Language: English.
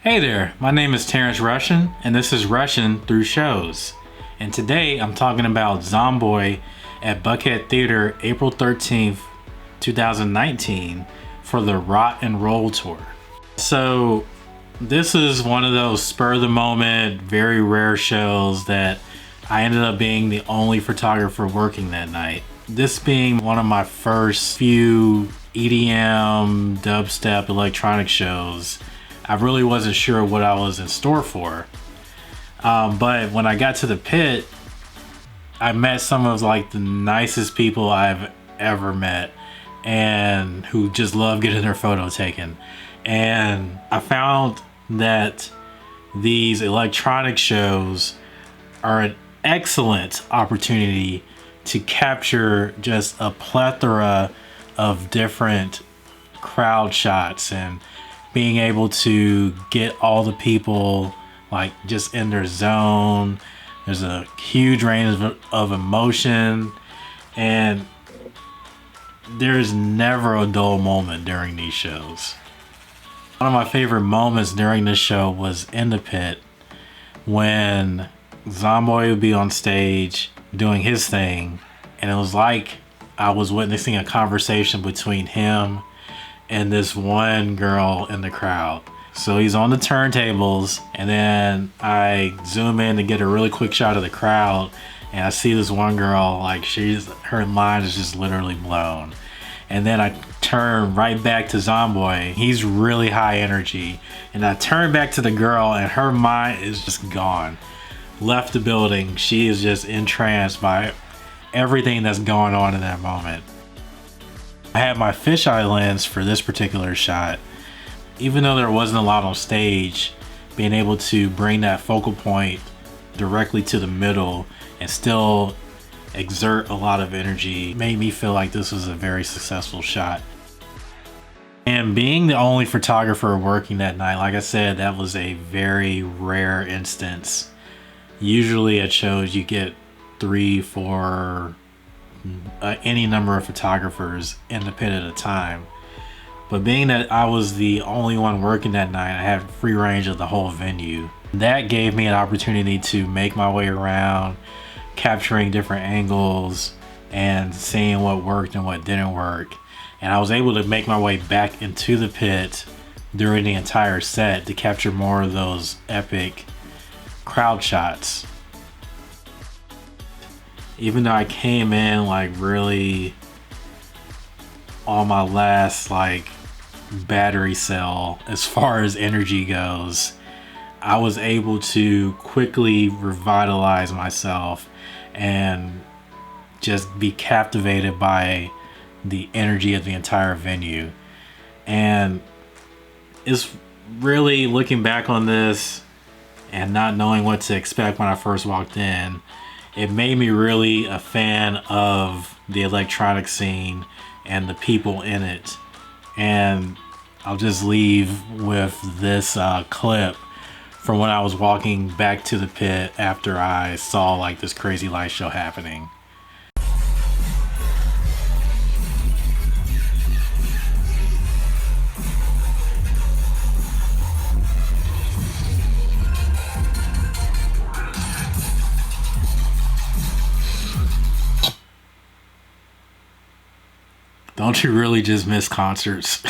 Hey there, my name is Terence Rushin, and this is Rushin Through Shows. And today I'm talking about Zomboy at Buckhead Theater April 13th, 2019 for the Rott and Roll Tour. So this is one of those spur of the moment, very rare shows that I ended up being the only photographer working that night. This being one of my first few EDM, dubstep, electronic shows, I really wasn't sure what I was in store for. But when I got to the pit, I met some of like the nicest people I've ever met and who just love getting their photo taken. And I found that these electronic shows are an excellent opportunity to capture just a plethora of different crowd shots and being able to get all the people like just in their zone. There's a huge range of emotion, and there's never a dull moment during these shows. One of my favorite moments during this show was in the pit when Zomboy would be on stage doing his thing, and it was like I was witnessing a conversation between him and this one girl in the crowd. So he's on the turntables, and then I zoom in to get a really quick shot of the crowd, and I see this one girl, like her mind is just literally blown. And then I turn right back to Zomboy. He's really high energy, and I turn back to the girl, and her mind is just gone. Left the building. She is just entranced by everything that's going on in that moment. I had my fisheye lens for this particular shot. Even though there wasn't a lot on stage, being able to bring that focal point directly to the middle and still exert a lot of energy made me feel like this was a very successful shot. And being the only photographer working that night, like I said, that was a very rare instance. Usually at shows you get 3, 4, any number of photographers in the pit at a time. But being that I was the only one working that night, I had free range of the whole venue. That gave me an opportunity to make my way around, capturing different angles and seeing what worked and what didn't work. And I was able to make my way back into the pit during the entire set to capture more of those epic crowd shots. Even though I came in like really on my last like battery cell as far as energy goes, I was able to quickly revitalize myself and just be captivated by the energy of the entire venue. And it's really, looking back on this and not knowing what to expect when I first walked in, it made me really a fan of the electronic scene and the people in it. And I'll just leave with this clip from when I was walking back to the pit after I saw like this crazy light show happening. Don't you really just miss concerts?